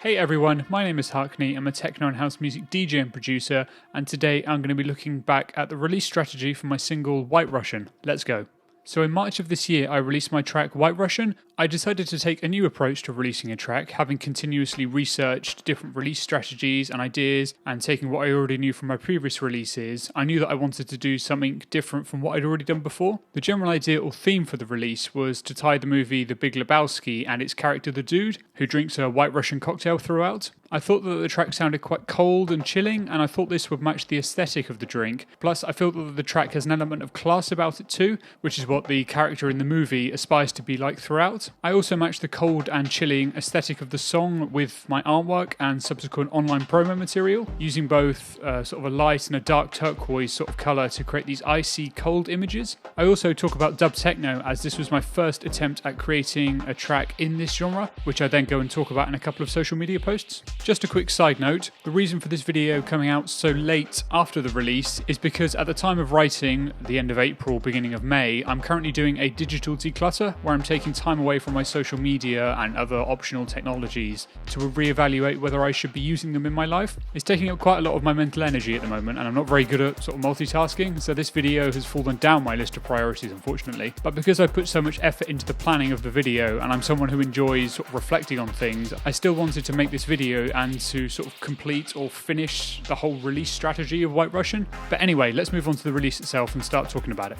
Hey everyone, my name is Harkvlog. I'm a techno and house music DJ and producer, and today I'm going to be looking back at the release strategy for my single White Russian. Let's go. So in March of this year, I released my track White Russian. I decided to take a new approach to releasing a track, having continuously researched different release strategies and ideas, and taking what I already knew from my previous releases. I knew that I wanted to do something different from what I'd already done before. The general idea or theme for the release was to tie the movie The Big Lebowski and its character the Dude, who drinks a White Russian cocktail throughout. I thought that the track sounded quite cold and chilling, and I thought this would match the aesthetic of the drink. Plus, I felt that the track has an element of class about it too, which is what the character in the movie aspires to be like throughout. I also matched the cold and chilling aesthetic of the song with my artwork and subsequent online promo material, using both sort of a light and a dark turquoise sort of colour to create these icy cold images. I also talk about dub techno, as this was my first attempt at creating a track in this genre, which I then go and talk about in a couple of social media posts. Just a quick side note, the reason for this video coming out so late after the release is because at the time of writing, the end of April, beginning of May, I'm currently doing a digital declutter where I'm taking time away from my social media and other optional technologies to reevaluate whether I should be using them in my life. It's taking up quite a lot of my mental energy at the moment, and I'm not very good at sort of multitasking, so this video has fallen down my list of priorities, unfortunately. But because I put so much effort into the planning of the video, and I'm someone who enjoys sort of reflecting on things, I still wanted to make this video and to sort of complete or finish the whole release strategy of White Russian. But anyway, let's move on to the release itself and start talking about it.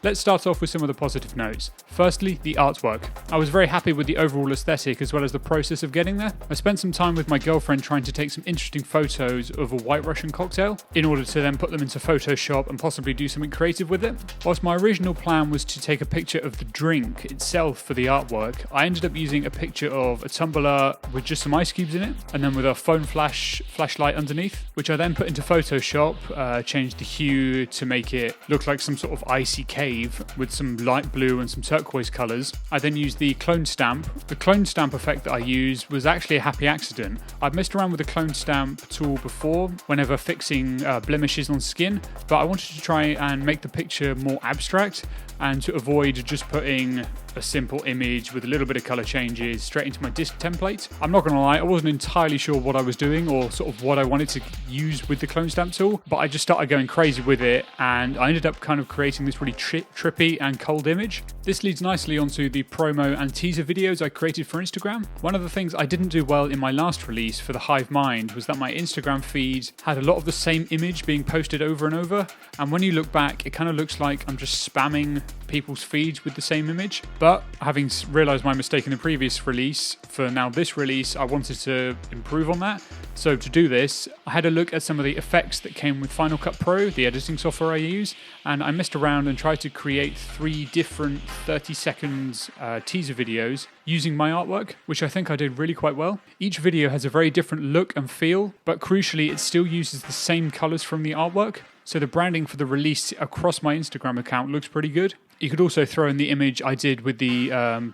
Let's start off with some of the positive notes. Firstly, the artwork. I was very happy with the overall aesthetic as well as the process of getting there. I spent some time with my girlfriend trying to take some interesting photos of a White Russian cocktail in order to then put them into Photoshop and possibly do something creative with it. Whilst my original plan was to take a picture of the drink itself for the artwork, I ended up using a picture of a tumbler with just some ice cubes in it, and then with a phone flashlight underneath, which I then put into Photoshop, changed the hue to make it look like some sort of icy cave with some light blue and some turquoise colours. I then used the clone stamp. The clone stamp effect that I used was actually a happy accident. I've messed around with the clone stamp tool before whenever fixing blemishes on skin, but I wanted to try and make the picture more abstract and to avoid just putting a simple image with a little bit of colour changes straight into my disc template. I'm not going to lie, I wasn't entirely sure what I was doing or sort of what I wanted to use with the clone stamp tool, but I just started going crazy with it and I ended up kind of creating this really trippy and cold image. This leads nicely onto the promo and teaser videos I created for Instagram. One of the things I didn't do well in my last release for the Hive Mind was that my Instagram feed had a lot of the same image being posted over and over, and when you look back it kind of looks like I'm just spamming people's feeds with the same image. But having realised my mistake in the previous release, for now this release I wanted to improve on that. So to do this, I had a look at some of the effects that came with Final Cut Pro, the editing software I use, and I messed around and tried to create 3 different 30-second teaser videos using my artwork, which I think I did really quite well. Each video has a very different look and feel, but crucially it still uses the same colours from the artwork. So the branding for the release across my Instagram account looks pretty good. You could also throw in the image I did with the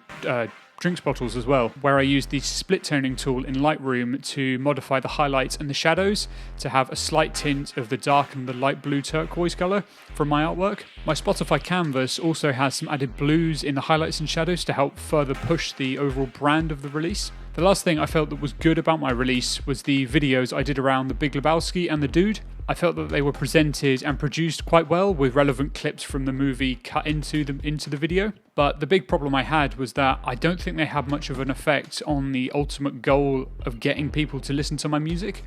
drinks bottles as well, where I used the split toning tool in Lightroom to modify the highlights and the shadows to have a slight tint of the dark and the light blue turquoise colour from my artwork. My Spotify canvas also has some added blues in the highlights and shadows to help further push the overall brand of the release. The last thing I felt that was good about my release was the videos I did around The Big Lebowski and the Dude. I felt that they were presented and produced quite well with relevant clips from the movie cut into the video. But the big problem I had was that I don't think they had much of an effect on the ultimate goal of getting people to listen to my music.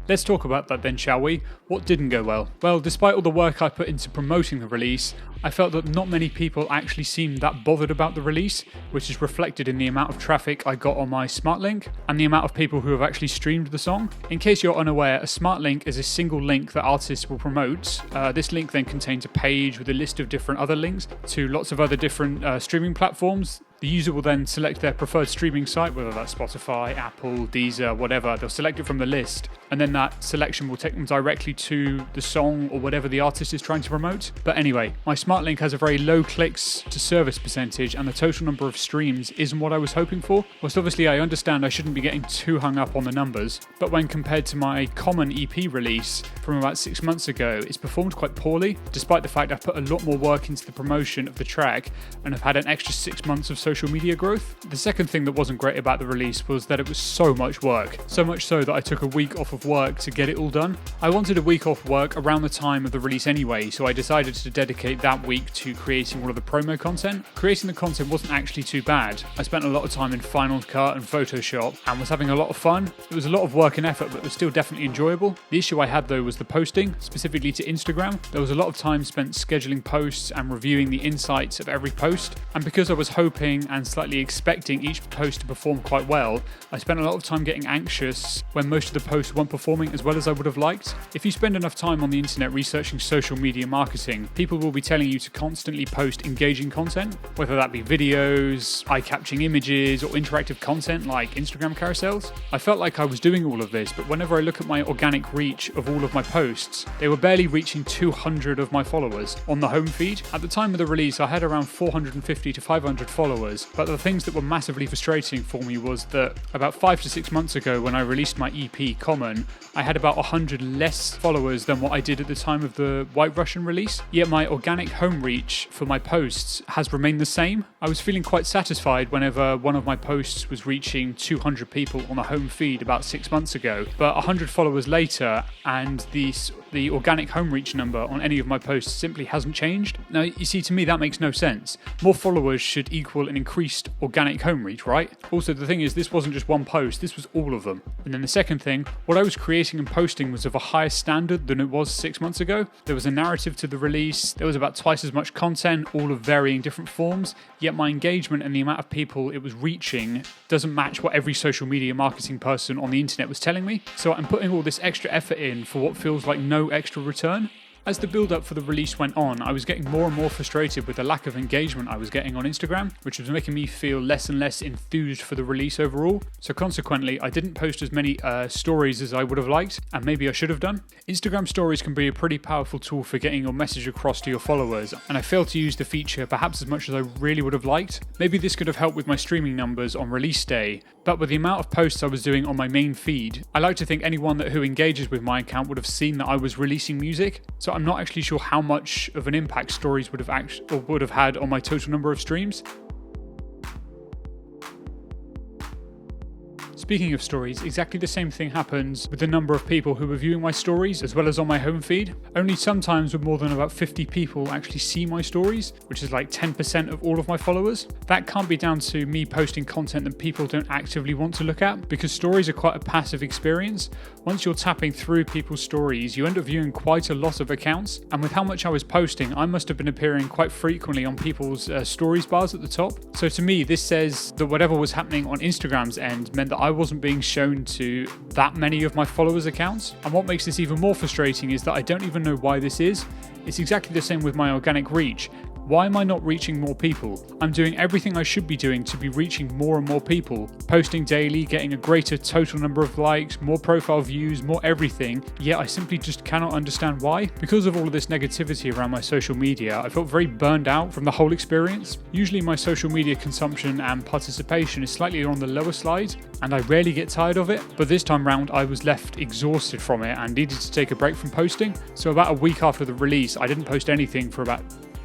Let's talk about that then, shall we? What didn't go well? Well, despite all the work I put into promoting the release, I felt that not many people actually seemed that bothered about the release, which is reflected in the amount of traffic I got on my smart link and the amount of people who have actually streamed the song. In case you're unaware, a smart link is a single link that artists will promote. This link then contains a page with a list of different other links to lots of other different streaming platforms. The user will then select their preferred streaming site, whether that's Spotify, Apple, Deezer, whatever. They'll select it from the list, and then that selection will take them directly to the song or whatever the artist is trying to promote. But anyway, my smart link has a very low clicks to service percentage, and the total number of streams isn't what I was hoping for. Whilst obviously I understand I shouldn't be getting too hung up on the numbers, but when compared to my common EP release from about 6 months ago, it's performed quite poorly, despite the fact I've put a lot more work into the promotion of the track and have had an extra 6 months of social social media growth. The second thing that wasn't great about the release was that it was so much work. So much so that I took a week off of work to get it all done. I wanted a week off work around the time of the release anyway, so I decided to dedicate that week to creating all of the promo content. Creating the content wasn't actually too bad. I spent a lot of time in Final Cut and Photoshop and was having a lot of fun. It was a lot of work and effort, but it was still definitely enjoyable. The issue I had though was the posting, specifically to Instagram. There was a lot of time spent scheduling posts and reviewing the insights of every post, and because I was hoping and slightly expecting each post to perform quite well, I spent a lot of time getting anxious when most of the posts weren't performing as well as I would have liked. If you spend enough time on the internet researching social media marketing, people will be telling you to constantly post engaging content, whether that be videos, eye-catching images, or interactive content like Instagram carousels. I felt like I was doing all of this, but whenever I look at my organic reach of all of my posts, they were barely reaching 200 of my followers on the home feed. At the time of the release, I had around 450 to 500 followers, but the things that were massively frustrating for me was that about 5 to 6 months ago when I released my EP Common, I had about 100 less followers than what I did at the time of the White Russian release, yet my organic home reach for my posts has remained the same. I was feeling quite satisfied whenever one of my posts was reaching 200 people on the home feed about 6 months ago, but 100 followers later and the organic home reach number on any of my posts simply hasn't changed. Now, you see, to me that makes no sense. More followers should equal an increased organic home reach, right? Also, the thing is, this wasn't just one post, this was all of them. And then the second thing, what I was creating and posting was of a higher standard than it was 6 months ago. There was a narrative to the release, there was about twice as much content, all of varying different forms, yet my engagement and the amount of people it was reaching doesn't match what every social media marketing person on the internet was telling me. So I'm putting all this extra effort in for what feels like no extra return. As the build-up for the release went on, I was getting more and more frustrated with the lack of engagement I was getting on Instagram, which was making me feel less and less enthused for the release overall. So consequently, I didn't post as many stories as I would have liked, and maybe I should have done. Instagram stories can be a pretty powerful tool for getting your message across to your followers, and I failed to use the feature perhaps as much as I really would have liked. Maybe this could have helped with my streaming numbers on release day, but with the amount of posts I was doing on my main feed, I like to think anyone who engages with my account would have seen that I was releasing music. So I'm not actually sure how much of an impact stories would have had on my total number of streams. Speaking of stories, exactly the same thing happens with the number of people who are viewing my stories as well as on my home feed. Only sometimes would more than about 50 people actually see my stories, which is like 10% of all of my followers. That can't be down to me posting content that people don't actively want to look at, because stories are quite a passive experience. Once you're tapping through people's stories, you end up viewing quite a lot of accounts, and with how much I was posting, I must have been appearing quite frequently on people's stories bars at the top. So to me, this says that whatever was happening on Instagram's end meant that I wasn't being shown to that many of my followers' accounts. And what makes this even more frustrating is that I don't even know why this is. It's exactly the same with my organic reach. Why am I not reaching more people? I'm doing everything I should be doing to be reaching more and more people, posting daily, getting a greater total number of likes, more profile views, more everything, yet I simply just cannot understand why. Because of all of this negativity around my social media, I felt very burned out from the whole experience. Usually my social media consumption and participation is slightly on the lower side, and I rarely get tired of it, but this time round I was left exhausted from it and needed to take a break from posting. So about a week after the release, I didn't post anything for about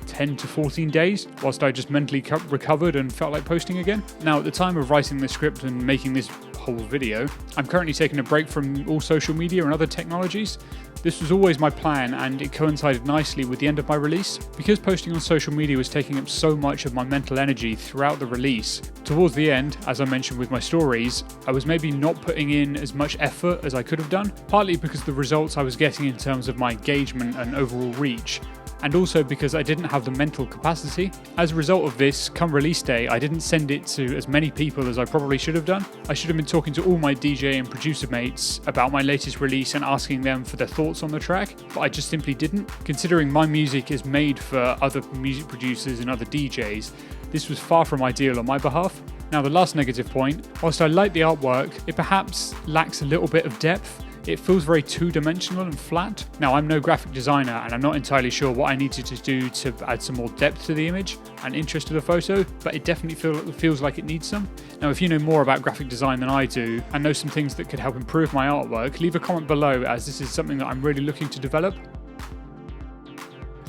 10 to 14 days, whilst I just mentally recovered and felt like posting again. Now, at the time of writing this script and making this whole video, I'm currently taking a break from all social media and other technologies. This was always my plan, and it coincided nicely with the end of my release. Because posting on social media was taking up so much of my mental energy throughout the release, towards the end, as I mentioned with my stories, I was maybe not putting in as much effort as I could have done, partly because the results I was getting in terms of my engagement and overall reach, and also because I didn't have the mental capacity. As a result of this, come release day, I didn't send it to as many people as I probably should have done. I should have been talking to all my DJ and producer mates about my latest release and asking them for their thoughts on the track, but I just simply didn't. Considering my music is made for other music producers and other DJs, this was far from ideal on my behalf. Now, the last negative point, whilst I like the artwork, it perhaps lacks a little bit of depth. It feels very two-dimensional and flat. Now, I'm no graphic designer, and I'm not entirely sure what I needed to do to add some more depth to the image and interest to the photo, but it definitely feels like it needs some. Now, if you know more about graphic design than I do and know some things that could help improve my artwork, leave a comment below, as this is something that I'm really looking to develop.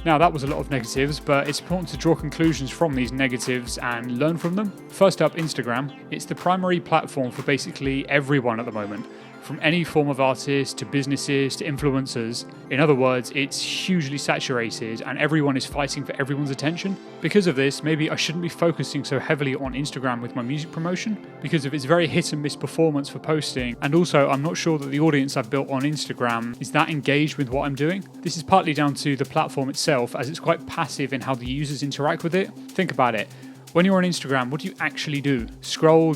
Now that was a lot of negatives, but it's important to draw conclusions from these negatives and learn from them. First up, Instagram. It's the primary platform for basically everyone at the moment, from any form of artist to businesses to influencers. In other words, it's hugely saturated and everyone is fighting for everyone's attention. Because of this, maybe I shouldn't be focusing so heavily on Instagram with my music promotion, because of its very hit and miss performance for posting, and also I'm not sure that the audience I've built on Instagram is that engaged with what I'm doing. This is partly down to the platform itself, as it's quite passive in how the users interact with it. Think about it. When you're on Instagram, what do you actually do? Scroll,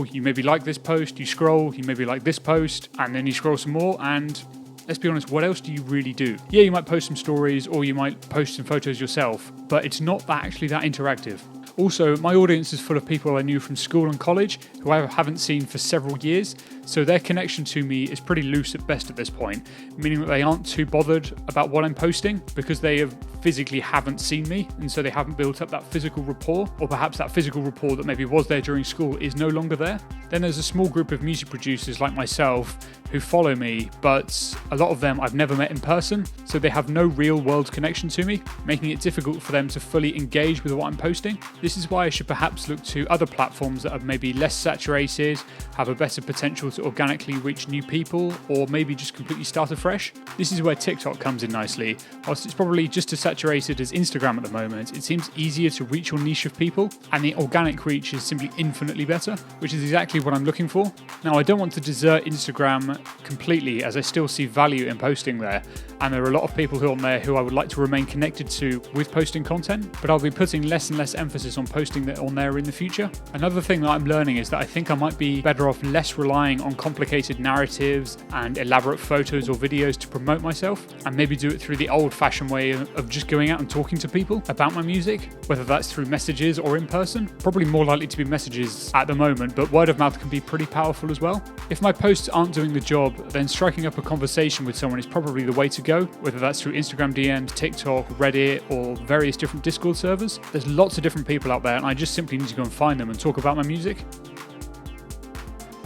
you maybe like this post, you scroll, you maybe like this post, and then you scroll some more, and let's be honest, what else do you really do? Yeah, you might post some stories, or you might post some photos yourself, but it's not actually that interactive. Also, my audience is full of people I knew from school and college who I haven't seen for several years, so their connection to me is pretty loose at best at this point, meaning that they aren't too bothered about what I'm posting because they physically haven't seen me, and so they haven't built up that physical rapport, or perhaps that physical rapport that maybe was there during school is no longer there. Then there's a small group of music producers like myself who follow me, but a lot of them I've never met in person, so they have no real world connection to me, making it difficult for them to fully engage with what I'm posting. This is why I should perhaps look to other platforms that are maybe less saturated, have a better potential to organically reach new people, or maybe just completely start afresh. This is where TikTok comes in nicely. Whilst it's probably just as saturated as Instagram at the moment, it seems easier to reach your niche of people, and the organic reach is simply infinitely better, which is exactly what I'm looking for. Now, I don't want to desert Instagram completely, as I still see value in posting there, and there are a lot of people who are on there who I would like to remain connected to with posting content, but I'll be putting less and less emphasis on posting that on there in the future. Another thing that I'm learning is that I think I might be better off less relying on complicated narratives and elaborate photos or videos to promote myself, and maybe do it through the old-fashioned way of just going out and talking to people about my music, whether that's through messages or in person. Probably more likely to be messages at the moment, but word of mouth can be pretty powerful as well. If my posts aren't doing the job, then striking up a conversation with someone is probably the way to go, whether that's through Instagram DMs, TikTok, Reddit, or various different Discord servers. There's lots of different people out there, and I just simply need to go and find them and talk about my music.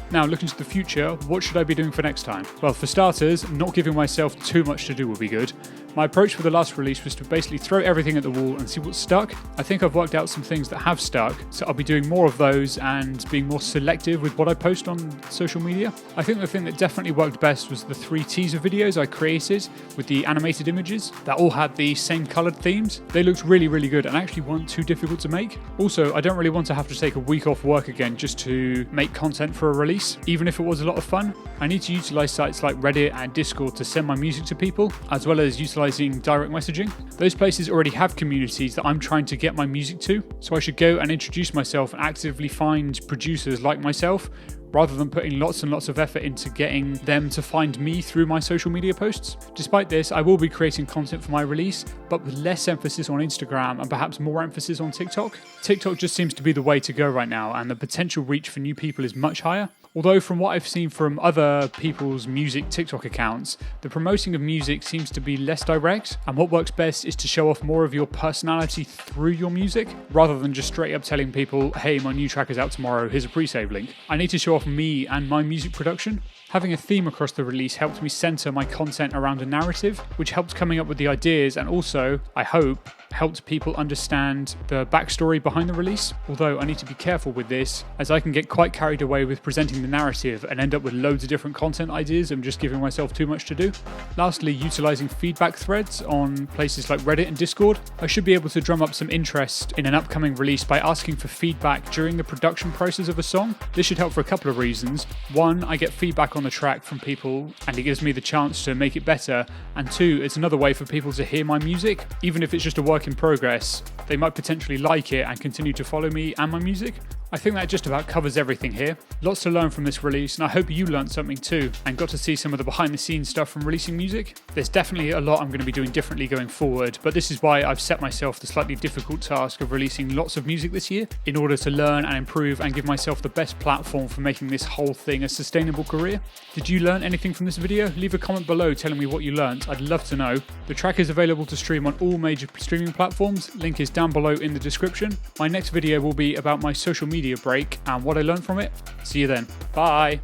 Now, looking to the future, what should I be doing for next time? Well, for starters, not giving myself too much to do would be good. My approach for the last release was to basically throw everything at the wall and see what stuck. I think I've worked out some things that have stuck, so I'll be doing more of those and being more selective with what I post on social media. I think the thing that definitely worked best was the 3 teaser videos I created with the animated images that all had the same coloured themes. They looked really, really good and actually weren't too difficult to make. Also, I don't really want to have to take a week off work again just to make content for a release, even if it was a lot of fun. I need to utilise sites like Reddit and Discord to send my music to people, as well as utilising direct messaging. Those places already have communities that I'm trying to get my music to, so I should go and introduce myself and actively find producers like myself, rather than putting lots and lots of effort into getting them to find me through my social media posts. Despite this, I will be creating content for my release, but with less emphasis on Instagram and perhaps more emphasis on TikTok. TikTok just seems to be the way to go right now, and the potential reach for new people is much higher. Although from what I've seen from other people's music TikTok accounts, the promoting of music seems to be less direct, and what works best is to show off more of your personality through your music, rather than just straight up telling people, hey, my new track is out tomorrow, here's a pre-save link. I need to show off me and my music production. Having a theme across the release helped me centre my content around a narrative, which helped coming up with the ideas, and also, I hope, helped people understand the backstory behind the release. Although I need to be careful with this, as I can get quite carried away with presenting the narrative and end up with loads of different content ideas and just giving myself too much to do. Lastly, utilising feedback threads on places like Reddit and Discord. I should be able to drum up some interest in an upcoming release by asking for feedback during the production process of a song. This should help for a couple of reasons. One, I get feedback on the track from people and it gives me the chance to make it better, and 2, it's another way for people to hear my music. Even if it's just a work in progress, they might potentially like it and continue to follow me and my music. I think that just about covers everything here. Lots to learn from this release, and I hope you learned something too and got to see some of the behind the scenes stuff from releasing music. There's definitely a lot I'm going to be doing differently going forward, but this is why I've set myself the slightly difficult task of releasing lots of music this year in order to learn and improve and give myself the best platform for making this whole thing a sustainable career. Did you learn anything from this video? Leave a comment below telling me what you learnt. I'd love to know. The track is available to stream on all major streaming platforms. Link is down below in the description. My next video will be about my social media break and what I learned from it. See you then. Bye.